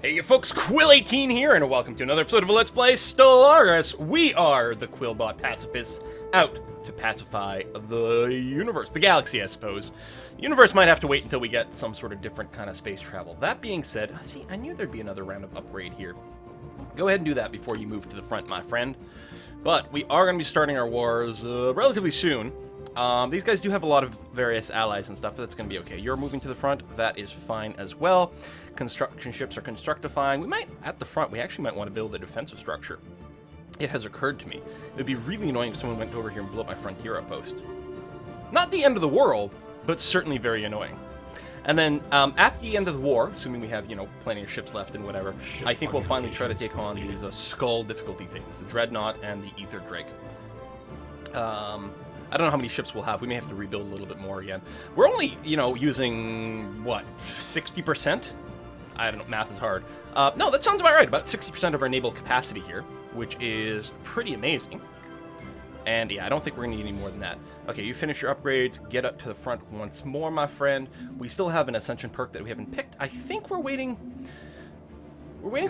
Hey you folks, Quill18 here, and welcome to another episode of Let's Play Stellaris. We are the Quillbot Pacifists, out to pacify the universe, the galaxy I suppose. The universe might have to wait until we get some sort of different kind of space travel. That being said, see, I knew there'd be another round of upgrade here. Go ahead and do that before you move to the front, my friend. But we are going to be starting our wars relatively soon. These guys do have a lot of various allies and stuff, but that's going to be okay. You're moving to the front. That is fine as well. Construction ships are constructifying. We might, at the front, we actually might want to build a defensive structure. It has occurred to me. It would be really annoying if someone went over here and blew up my frontier outpost. Not the end of the world, but certainly very annoying. And then, after the end of the war, assuming we have, you know, plenty of ships left and whatever, I think we'll finally try to take on these skull difficulty things, the Dreadnought and the Ether Drake. I don't know how many ships we'll have. We may have to rebuild a little bit more again. We're only, you know, using, what, 60%? I don't know, math is hard. No, that sounds about right. About 60% of our naval capacity here, which is pretty amazing. And yeah, I don't think we're going to need any more than that. Okay, you finish your upgrades, get up to the front once more, my friend. We still have an Ascension perk that we haven't picked. I think we're waiting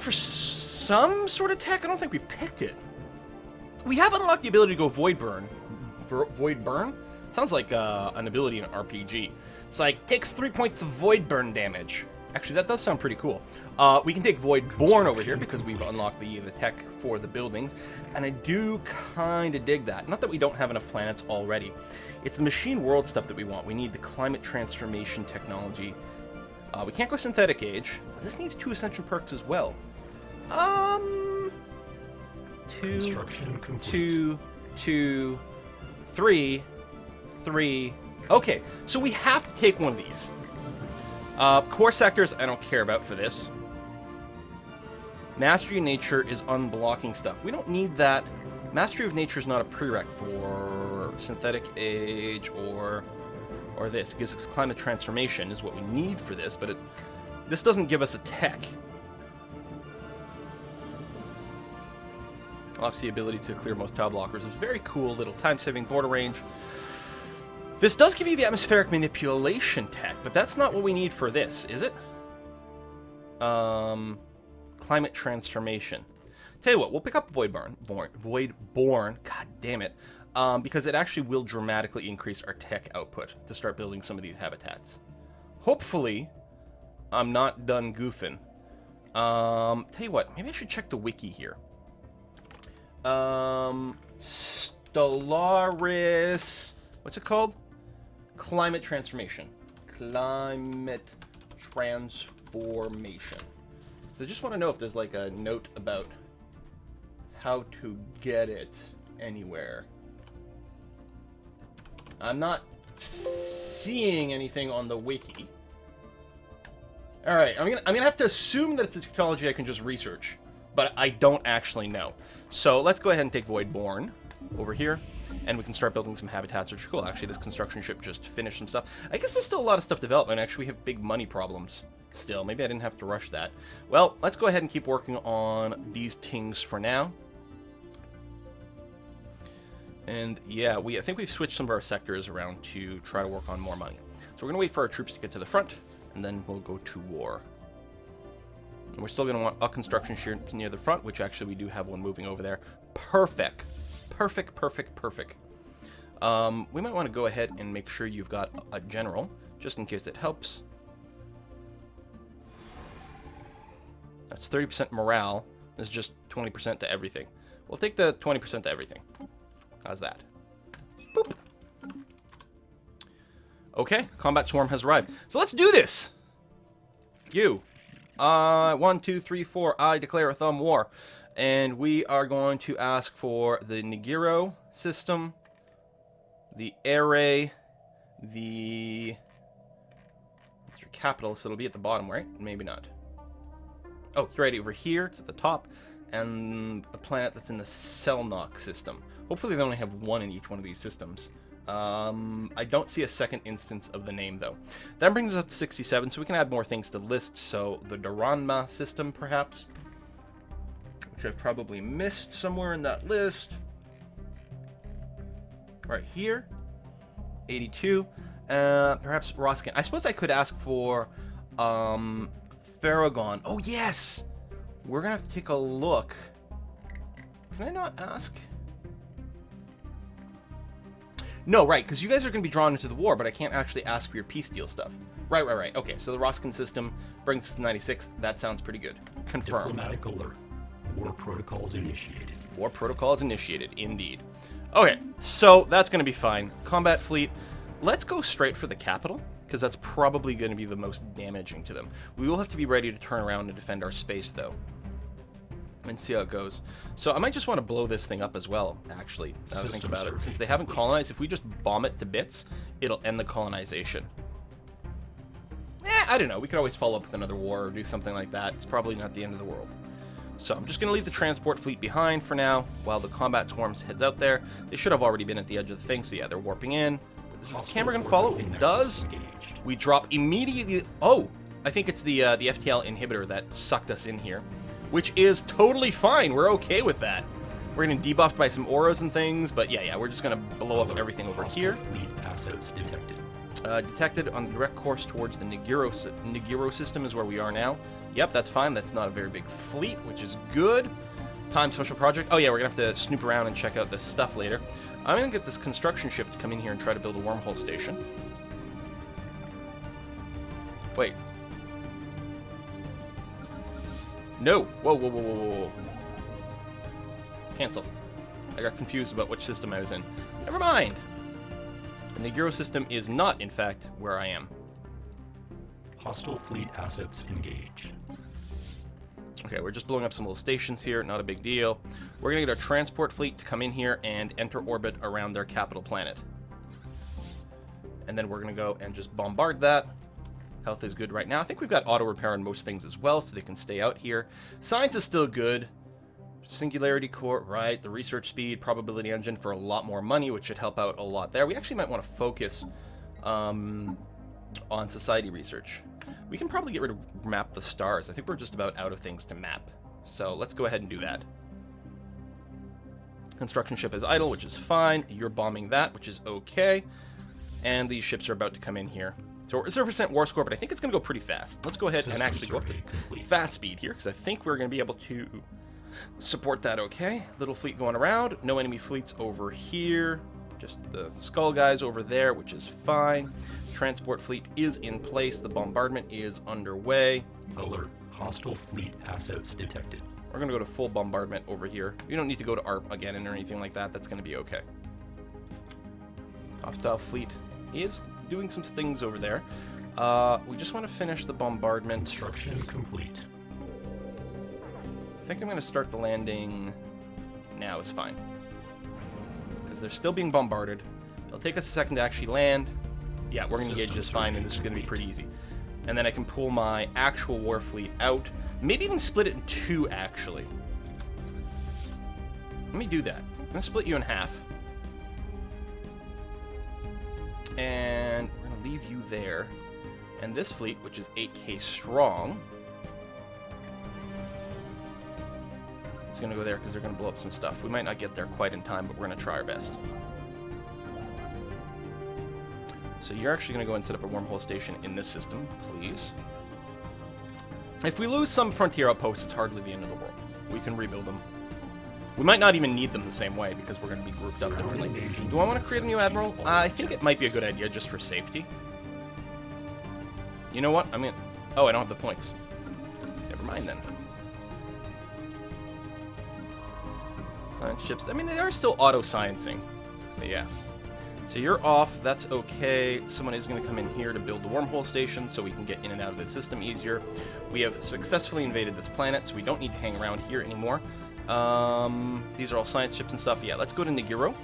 for some sort of tech. I don't think we've picked it. We have unlocked the ability to go Void Burn. Void Burn? Sounds like an ability in an RPG. It's like, takes 3 points of Void Burn damage. Actually, that does sound pretty cool. We can take Void Born over here because we've unlocked the tech for the buildings. And I do kind of dig that. Not that we don't have enough planets already. It's the machine world stuff that we want. We need the climate transformation technology. We can't go synthetic age. This needs 2 ascension perks as well. Two, 3. Okay, so we have to take one of these. Core sectors, I don't care about for this. Mastery of Nature is unblocking stuff. We don't need that. Mastery of Nature is not a prereq for Synthetic Age or this. It gives us Climate Transformation is what we need for this, but this doesn't give us a tech. Unlocks the ability to clear most tile blockers. It's very cool, little time-saving border range. This does give you the atmospheric manipulation tech, but that's not what we need for this, is it? Climate transformation. Tell you what, we'll pick up Voidborn. God damn it. Because it actually will dramatically increase our tech output to start building some of these habitats. Hopefully, I'm not done goofing. Tell you what, maybe I should check the wiki here. Stellaris. What's it called? Climate transformation. Climate transformation. So I just want to know if there's like a note about how to get it anywhere. I'm not seeing anything on the wiki. All right, I'm gonna have to assume that it's a technology I can just research, but I don't actually know. So let's go ahead and take Voidborn over here, and we can start building some habitats, which are cool. Actually, this construction ship just finished some stuff. I guess there's still a lot of stuff development. Actually, we have big money problems still. Maybe I didn't have to rush that. Well, let's go ahead and keep working on these things for now. And yeah, I think we've switched some of our sectors around to try to work on more money. So we're going to wait for our troops to get to the front, and then we'll go to war. And we're still going to want a construction ship near the front, which actually we do have one moving over there. Perfect. Perfect. We might want to go ahead and make sure you've got a general, just in case it helps. That's 30% morale. This is just 20% to everything. We'll take the 20% to everything. How's that? Boop. Okay, combat swarm has arrived. So let's do this! You. 1, 2, 3, 4. I declare a thumb war. And we are going to ask for the Nigiro system, the Array, the... It's your capital, so it'll be at the bottom, right? Maybe not. Oh, it's right over here. It's at the top. And a planet that's in the Selnock system. Hopefully they only have one in each one of these systems. I don't see a second instance of the name, though. That brings us up to 67, so we can add more things to the list. So, the Duranma system, perhaps. Which I've probably missed somewhere in that list. Right here. 82. Perhaps Roskin. I suppose I could ask for Farragon. Oh, yes! We're gonna have to take a look. Can I not ask? No, right, because you guys are going to be drawn into the war, but I can't actually ask for your peace deal stuff. Right. Okay, so the Roskin system brings us to 96. That sounds pretty good. Confirmed. Diplomatic alert. War protocols initiated. War protocols initiated, indeed. Okay, so that's going to be fine. Combat fleet. Let's go straight for the capital, because that's probably going to be the most damaging to them. We will have to be ready to turn around and defend our space, though. And see how it goes. So I might just want to blow this thing up as well, actually, now that I think about it. Since they haven't colonized, if we just bomb it to bits, it'll end the colonization. I don't know. We could always follow up with another war or do something like that. It's probably not the end of the world. So I'm just going to leave the transport fleet behind for now while the combat swarms heads out there. They should have already been at the edge of the thing, so yeah, they're warping in. Is the camera going to follow? It does. We drop immediately. Oh, I think it's the FTL inhibitor that sucked us in here. Which is totally fine. We're okay with that. We're getting debuffed by some auras and things, but yeah, we're just going to blow up everything over here. Fleet assets detected. Detected on the direct course towards the Nigiro system is where we are now. Yep, that's fine. That's not a very big fleet, which is good. Time special project. Oh yeah, we're going to have to snoop around and check out this stuff later. I'm going to get this construction ship to come in here and try to build a wormhole station. Wait. No! Whoa. Cancel. I got confused about which system I was in. Never mind! The Nigiro system is not, in fact, where I am. Hostile fleet assets engaged. Okay, we're just blowing up some little stations here, not a big deal. We're gonna get our transport fleet to come in here and enter orbit around their capital planet. And then we're gonna go and just bombard that. Health is good right now. I think we've got auto repair on most things as well, so they can stay out here. Science is still good. Singularity core, right. The research speed, probability engine for a lot more money, which should help out a lot there. We actually might want to focus on society research. We can probably get rid of map the stars. I think we're just about out of things to map. So let's go ahead and do that. Construction ship is idle, which is fine. You're bombing that, which is okay. And these ships are about to come in here. So we're 0% war score, but I think it's going to go pretty fast. Let's go ahead and actually go up to fast speed here, because I think we're going to be able to support that okay. Little fleet going around. No enemy fleets over here. Just the skull guys over there, which is fine. Transport fleet is in place. The bombardment is underway. Alert. Hostile fleet assets detected. We're going to go to full bombardment over here. We don't need to go to ARP again or anything like that. That's going to be okay. Hostile fleet is doing some things over there. We just want to finish the bombardment. Construction complete. I think I'm going to start the landing now. It's fine. Because they're still being bombarded. It'll take us a second to actually land. Yeah, we're going to engage just fine, and this is going to be pretty easy. And then I can pull my actual war fleet out. Maybe even split it in two, actually. Let me do that. I'm going to split you in half. And we're going to leave you there. And this fleet, which is 8k strong, is going to go there because they're going to blow up some stuff. We might not get there quite in time, but we're going to try our best. So you're actually going to go and set up a wormhole station in this system, please. If we lose some frontier outposts, it's hardly the end of the world. We can rebuild them. We might not even need them the same way because we're going to be grouped up differently. Do I want to create a new admiral? I think it might be a good idea just for safety. You know what? I mean, oh, I don't have the points. Never mind then. Science ships. I mean, they are still auto-sciencing. But yeah. So you're off. That's okay. Someone is going to come in here to build the wormhole station so we can get in and out of the system easier. We have successfully invaded this planet, so we don't need to hang around here anymore. These are all science ships and stuff. Yeah, let's go to Nigiro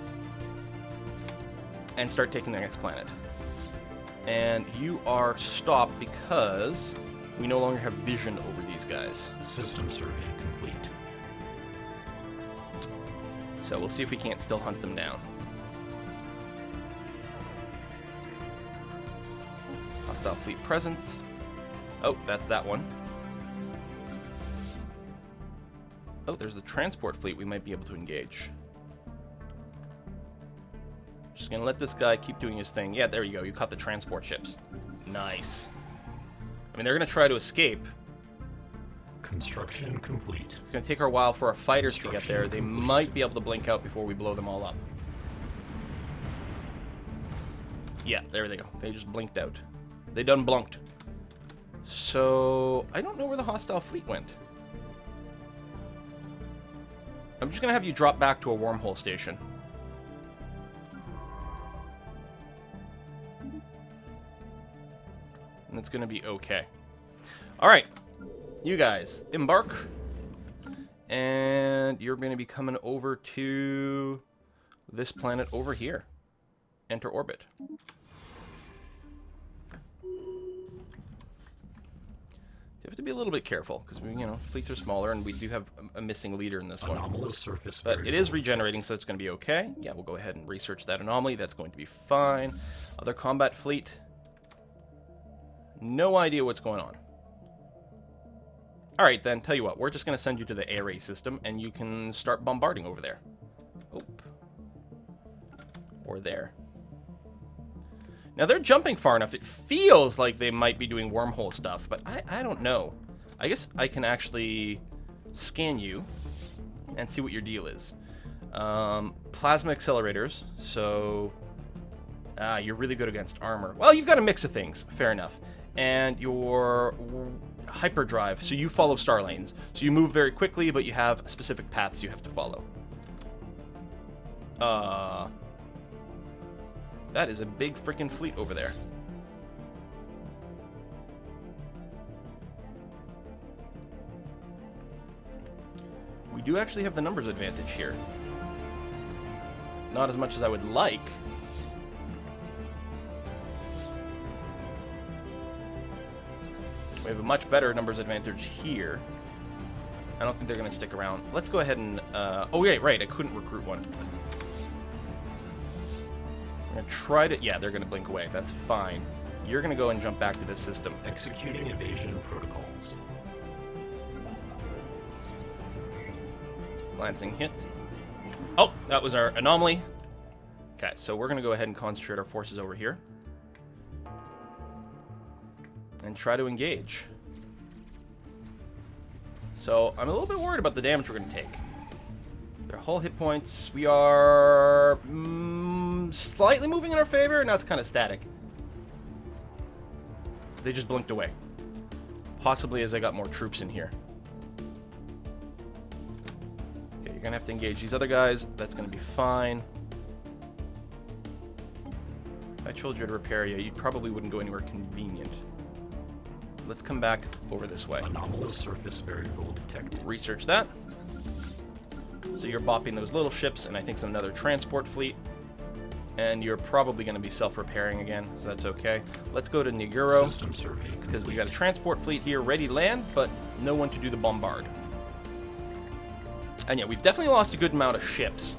and start taking the next planet. And you are stopped because we no longer have vision over these guys. System survey complete. So we'll see if we can't still hunt them down. Hostile fleet present. Oh, that's that one. Oh, there's the transport fleet we might be able to engage. Just gonna let this guy keep doing his thing. Yeah, there you go. You caught the transport ships. Nice. I mean, they're gonna try to escape, Construction complete. It's going to take a while for our fighters to get there. They might be able to blink out before we blow them all up. Yeah, there they go. They just blinked out. They done blunked. So, I don't know where the hostile fleet went. I'm just going to have you drop back to a wormhole station. And it's going to be okay. Alright. You guys, embark. And you're going to be coming over to this planet over here. Enter orbit. You have to be a little bit careful, because we, fleets are smaller, and we do have a missing leader in this one. Anomalous surface But it is regenerating, so it's going to be okay. Yeah, we'll go ahead and research that anomaly. That's going to be fine. Other combat fleet. No idea what's going on. Alright, then, tell you what. We're just going to send you to the array system, and you can start bombarding over there. Oop. Or there. Now, they're jumping far enough. It feels like they might be doing wormhole stuff, but I don't know. I guess I can actually scan you and see what your deal is. Plasma accelerators, so... you're really good against armor. Well, you've got a mix of things. Fair enough. And your hyperdrive, so you follow star lanes. So you move very quickly, but you have specific paths you have to follow. That is a big freaking fleet over there. We do actually have the numbers advantage here. Not as much as I would like. We have a much better numbers advantage here. I don't think they're going to stick around. Let's go ahead and... oh, yeah, right. I couldn't recruit one. I'm going to try to... Yeah, they're going to blink away. That's fine. You're going to go and jump back to this system. Executing evasion protocols. Glancing hit. Oh, that was our anomaly. Okay, so we're going to go ahead and concentrate our forces over here. And try to engage. So, I'm a little bit worried about the damage we're going to take. Their whole hit points, we are slightly moving in our favor. Now it's kind of static. They just blinked away. Possibly as I got more troops in here. Okay, you're going to have to engage these other guys. That's going to be fine. If I told you to repair you, you probably wouldn't go anywhere convenient. Let's come back over this way. Anomalous surface variable detected. Research that. So you're bopping those little ships, and I think another transport fleet. And you're probably going to be self-repairing again, so that's okay. Let's go to Naguro, because we got a transport fleet here ready to land, but no one to do the bombard. And yeah, we've definitely lost a good amount of ships.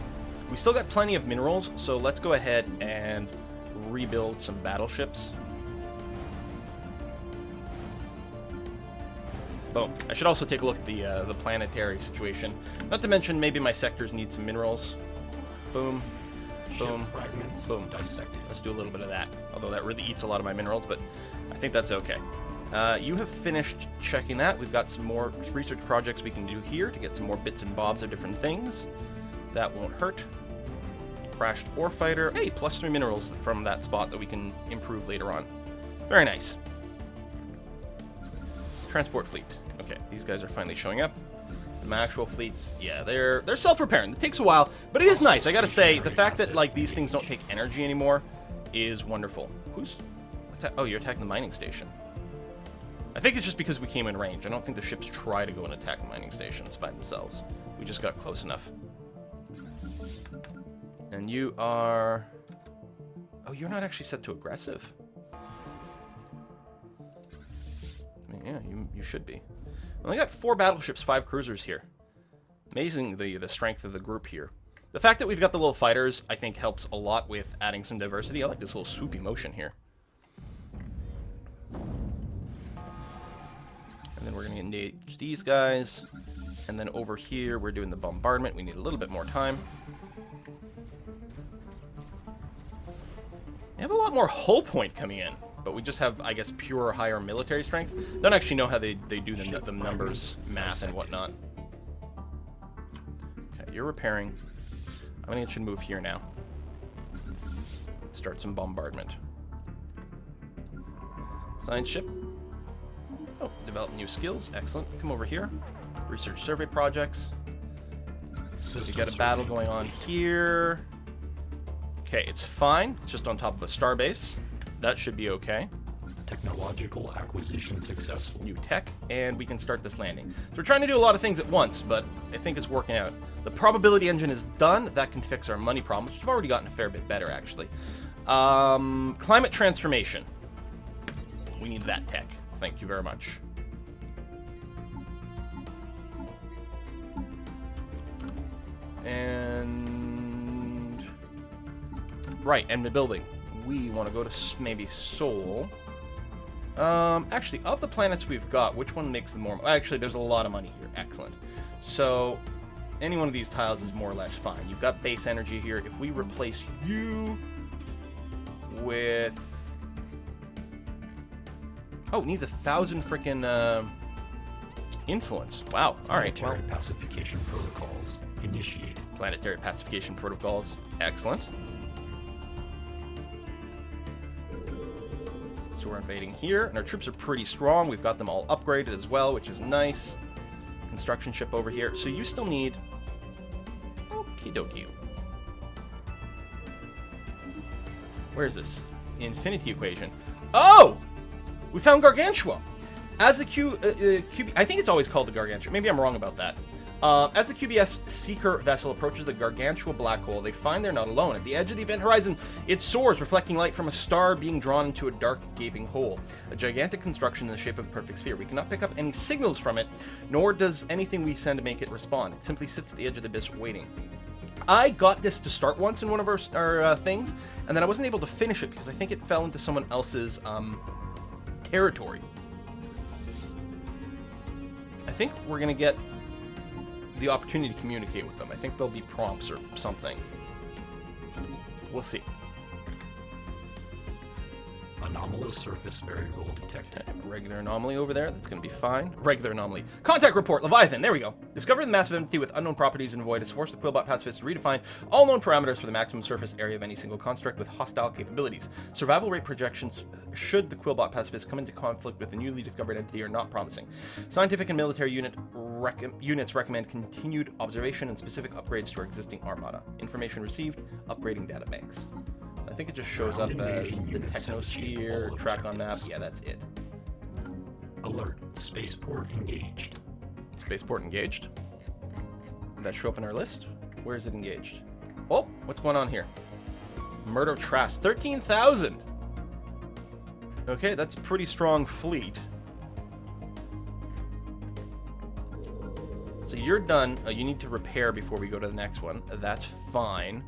We still got plenty of minerals, so let's go ahead and rebuild some battleships. Boom. I should also take a look at the planetary situation. Not to mention, maybe my sectors need some minerals. Boom. Boom. Boom. Dissected. Let's do a little bit of that. Although that really eats a lot of my minerals, but I think that's okay. You have finished checking that. We've got some more research projects we can do here to get some more bits and bobs of different things. That won't hurt. Crashed ore fighter. Hey, +3 minerals from that spot that we can improve later on. Very nice. Transport fleet. Okay, these guys are finally showing up. My actual fleets, yeah, they're self-repairing. It takes a while, but it is nice. I gotta say, the fact that like these things don't take energy anymore is wonderful. Oh, you're attacking the mining station. I think it's just because we came in range. I don't think the ships try to go and attack the mining stations by themselves. We just got close enough. And you are... Oh, you're not actually set to aggressive. I mean, yeah, you should be. I only got 4 battleships, 5 cruisers here. Amazing the strength of the group here. The fact that we've got the little fighters, I think, helps a lot with adding some diversity. I like this little swoopy motion here. And then we're going to engage these guys. And then over here, we're doing the bombardment. We need a little bit more time. We have a lot more hull point coming in. but we just have, I guess, pure higher military strength. Don't actually know how they do the numbers, math, and whatnot. Okay, you're repairing. I think it should move here now. Start some bombardment. Science ship. Oh, develop new skills. Excellent. Come over here. Research survey projects. We got a battle going on here. Okay, it's fine. It's just on top of a starbase. That should be okay. Technological acquisition successful. New tech, and we can start this landing. So we're trying to do a lot of things at once, but I think it's working out. The probability engine is done. That can fix our money problem, which we've already gotten a fair bit better, actually. Climate transformation. We need that tech. Thank you very much. And... right, and the building. We want to go to maybe Sol. Actually, of the planets we've got, which one makes the more... actually, there's a lot of money here. Excellent. So, any one of these tiles is more or less fine. You've got base energy here. If we replace you with... oh, it needs 1,000 freaking influence. Wow. All right. Planetary pacification protocols initiated. Planetary pacification protocols. Excellent. So we're invading here, and our troops are pretty strong. We've got them all upgraded as well, which is nice. Construction ship over here. So you still need... okie dokie. Where is this? Infinity equation. Oh! We found Gargantua! As the QB... I think it's always called the Gargantua. Maybe I'm wrong about that. As the QBS Seeker vessel approaches the Gargantua black hole, they find they're not alone. At the edge of the event horizon, it soars, reflecting light from a star being drawn into a dark, gaping hole. A gigantic construction in the shape of a perfect sphere. We cannot pick up any signals from it, nor does anything we send make it respond. It simply sits at the edge of the abyss waiting. I got this to start once in one of our things, and then I wasn't able to finish it because I think it fell into someone else's territory. I think we're going to get the opportunity to communicate with them. I think there'll be prompts or something. We'll see. Anomalous surface variable detected. Okay, regular anomaly over there. That's going to be fine. Regular anomaly. Contact report. Leviathan. There we go. Discover the massive entity with unknown properties and void has forced the Quillbot Pacifists to redefine all known parameters for the maximum surface area of any single construct with hostile capabilities. Survival rate projections should the Quillbot Pacifists come into conflict with the newly discovered entity are not promising. Scientific and military units recommend continued observation and specific upgrades to our existing armada. Information received. Upgrading data banks. I think it just shows up as the Technosphere, track on map. Yeah, that's it. Alert. Spaceport engaged. Spaceport engaged. Did that show up in our list? Where is it engaged? Oh, what's going on here? Murder of Trask. 13,000! Okay, that's a pretty strong fleet. So you're done. You need to repair before we go to the next one. That's fine.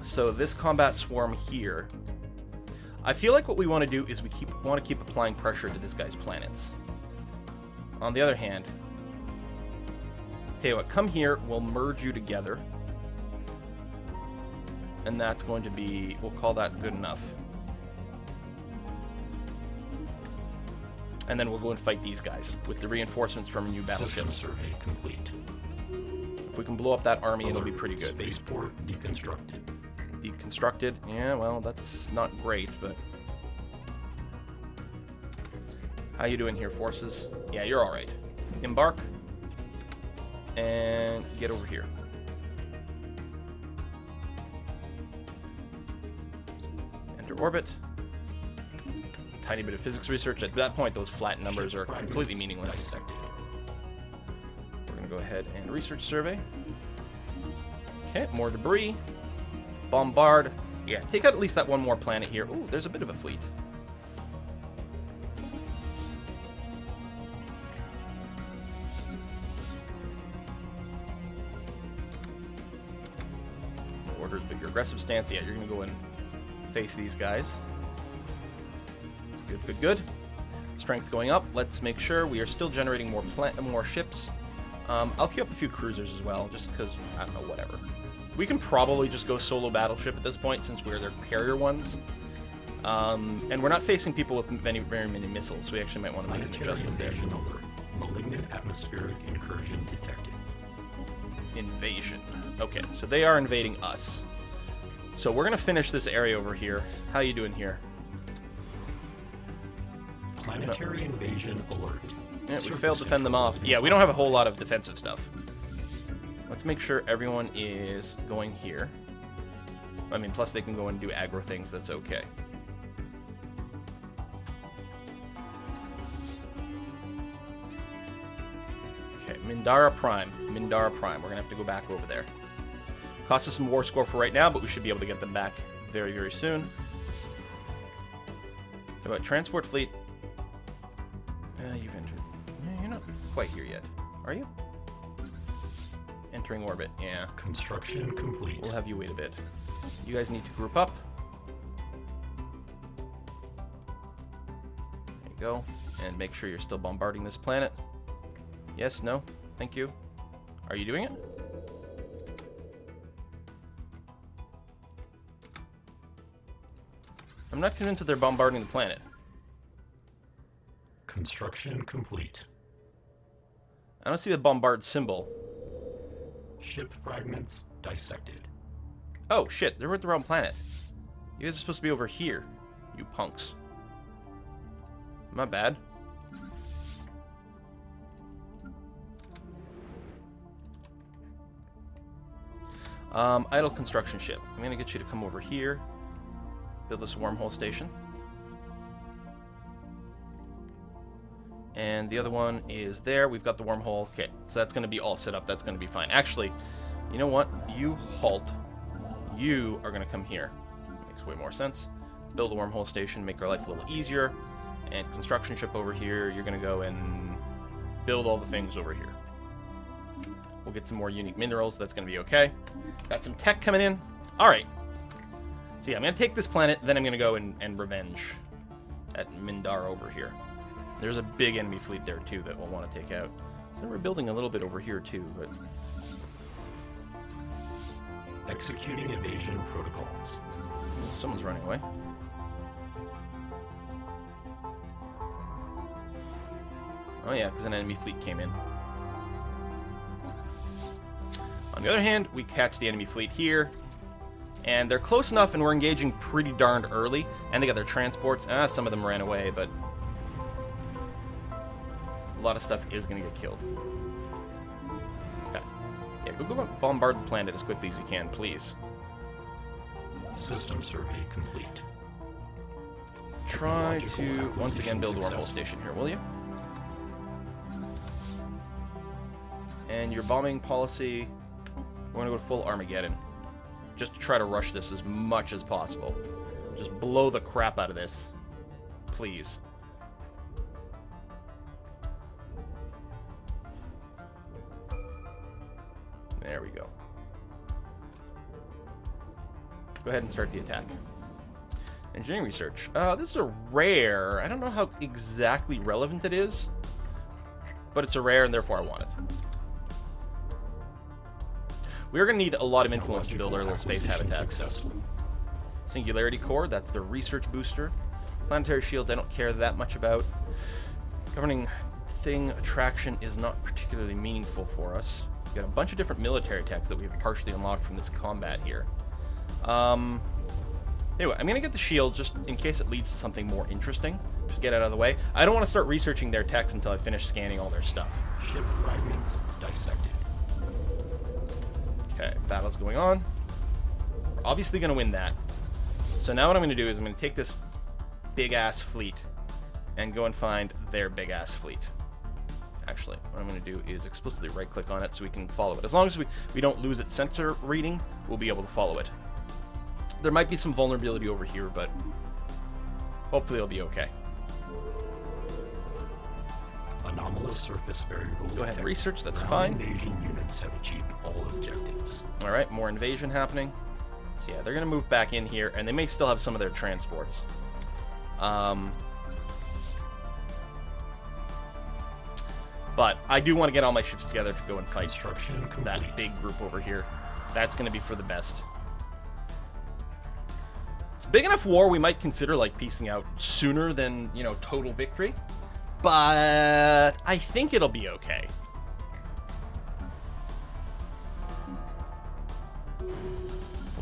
So this combat swarm here, I feel like what we want to do is we want to keep applying pressure to this guy's planets. On the other hand, tell you what, come here, we'll merge you together, and that's going to be, we'll call that good enough. And then we'll go and fight these guys with the reinforcements from a new battleship. System survey complete. If we can blow up that army, it'll be pretty good. Spaceport deconstructed. Deconstructed? Yeah, well, that's not great, but... how you doing here, forces? Yeah, you're alright. Embark. And get over here. Enter orbit. Tiny bit of physics research. At that point, those flat numbers are completely meaningless. Dissected. Go ahead and research survey. Okay, more debris. Bombard. Yeah, take out at least that one more planet here. Ooh, there's a bit of a fleet. Orders bigger aggressive stance. Yeah, you're gonna go and face these guys. Good, good, good. Strength going up. Let's make sure we are still generating more ships. I'll queue up a few cruisers as well, just because, I don't know, whatever. We can probably just go solo battleship at this point, since we're their carrier ones. And we're not facing people with very many missiles, so we actually might want to make an Planetary adjustment there. invasion alert. Malignant atmospheric incursion detected. Invasion. Okay, so they are invading us. So we're going to finish this area over here. How you doing here? Planetary invasion alert. Yeah, we failed to fend them off. Yeah, we don't have a whole lot of defensive stuff. Let's make sure everyone is going here. I mean, plus they can go and do aggro things. That's okay. Okay, Mindara Prime. Mindara Prime. We're going to have to go back over there. Cost us some war score for right now, but we should be able to get them back very, very soon. How about transport fleet? You've entered. You're not quite here yet, are you? Entering orbit, yeah. Construction complete. We'll have you wait a bit. You guys need to group up. There you go. And make sure you're still bombarding this planet. Yes, no, thank you. Are you doing it? I'm not convinced that they're bombarding the planet. Construction complete. I don't see the bombard symbol. Ship fragments dissected. Oh, shit, they're at the wrong planet. You guys are supposed to be over here, you punks. My bad. Idle construction ship. I'm gonna get you to come over here. Build this wormhole station. And the other one is there. We've got the wormhole. Okay, so that's going to be all set up. That's going to be fine. Actually, you know what? You halt. You are going to come here. Makes way more sense. Build a wormhole station, make our life a little easier. And construction ship over here. You're going to go and build all the things over here. We'll get some more unique minerals. That's going to be okay. Got some tech coming in. All right. So yeah, I'm going to take this planet. Then I'm going to go and revenge at Mindar over here. There's a big enemy fleet there, too, that we'll want to take out. So we're building a little bit over here, too, but... Executing evasion protocols. Someone's running away. Oh, yeah, because an enemy fleet came in. On the other hand, we catch the enemy fleet here. And they're close enough, and we're engaging pretty darned early. And they got their transports. Some of them ran away, but... a lot of stuff is going to get killed. Okay. Yeah, go bombard the planet as quickly as you can, please. System survey complete. Try to, once again, build a wormhole station here, will you? And your bombing policy, we're going to go full Armageddon. Just to try to rush this as much as possible. Just blow the crap out of this. Please. There we go. Go ahead and start the attack. Engineering research. This is a rare. I don't know how exactly relevant it is, but it's a rare and therefore I want it. We are going to need a lot of influence to build our little space habitats. Singularity core, that's the research booster. Planetary shields, I don't care that much about. Governing thing attraction is not particularly meaningful for us. We've got a bunch of different military techs that we have partially unlocked from this combat here. Anyway, I'm going to get the shield just in case it leads to something more interesting. Just get it out of the way. I don't want to start researching their techs until I finish scanning all their stuff. Ship fragments dissected. Okay, battle's going on. We're obviously going to win that. So now what I'm going to do is I'm going to take this big-ass fleet and go and find their big-ass fleet. Actually, what I'm going to do is explicitly right-click on it so we can follow it. As long as we don't lose its sensor reading, we'll be able to follow it. There might be some vulnerability over here, but hopefully it'll be okay. Anomalous surface variable. Go ahead and research, that's Ground fine. Invasion units have achieved all objectives. Alright, more invasion happening. So yeah, they're going to move back in here, and they may still have some of their transports. But I do want to get all my ships together to go and fight that big group over here. That's going to be for the best. Let's It's a big enough war we might consider, like, piecing out sooner than, you know, total victory. But I think it'll be okay.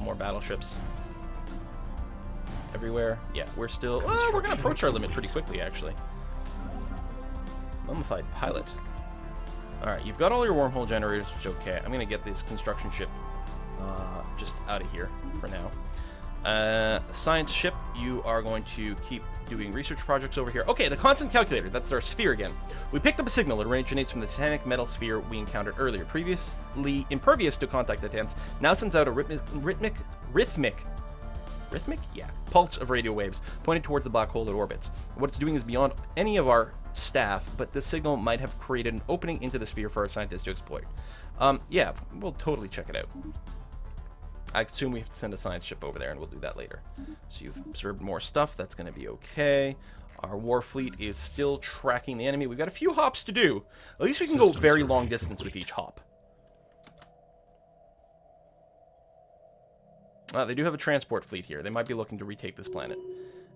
More battleships everywhere. Yeah, we're still... we're going to approach our limit pretty quickly, actually. Mummified pilot. Alright, you've got all your wormhole generators, which is okay. I'm going to get this construction ship just out of here for now. Science ship, you are going to keep doing research projects over here. Okay, the constant calculator. That's our sphere again. We picked up a signal. It originates from the titanic metal sphere we encountered earlier. Previously impervious to contact attempts, now sends out a rhythmic pulse of radio waves pointed towards the black hole it orbits. What it's doing is beyond any of our staff, but this signal might have created an opening into the sphere for our scientists to exploit. Yeah, we'll totally check it out. I assume we have to send a science ship over there, and we'll do that later. So you've observed more stuff. That's going to be okay. Our war fleet is still tracking the enemy. We've got a few hops to do. At least we can go very long distance with each hop. They do have a transport fleet here. They might be looking to retake this planet.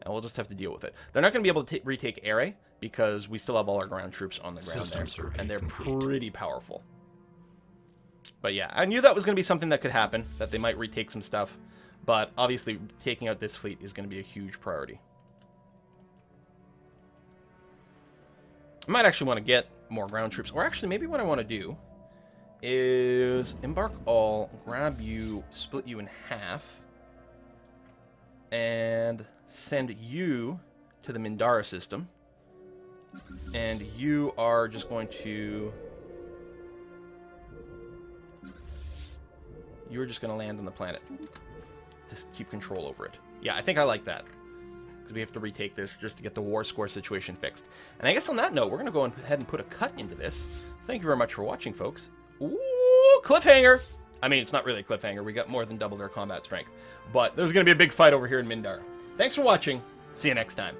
And we'll just have to deal with it. They're not going to be able to retake Ere, because we still have all our ground troops on the ground there. And they're pretty powerful. But yeah, I knew that was going to be something that could happen, that they might retake some stuff. But obviously, taking out this fleet is going to be a huge priority. I might actually want to get more ground troops. Or actually, maybe what I want to do is embark all, grab you, split you in half, and send you to the Mindara system. And you are just going to... You're just going to land on the planet. Just keep control over it. Yeah, I think I like that. Because we have to retake this just to get the war score situation fixed. And I guess on that note, we're going to go ahead and put a cut into this. Thank you very much for watching, folks. Ooh, cliffhanger! I mean, it's not really a cliffhanger. We got more than double their combat strength. But there's going to be a big fight over here in Mindara. Thanks for watching. See you next time.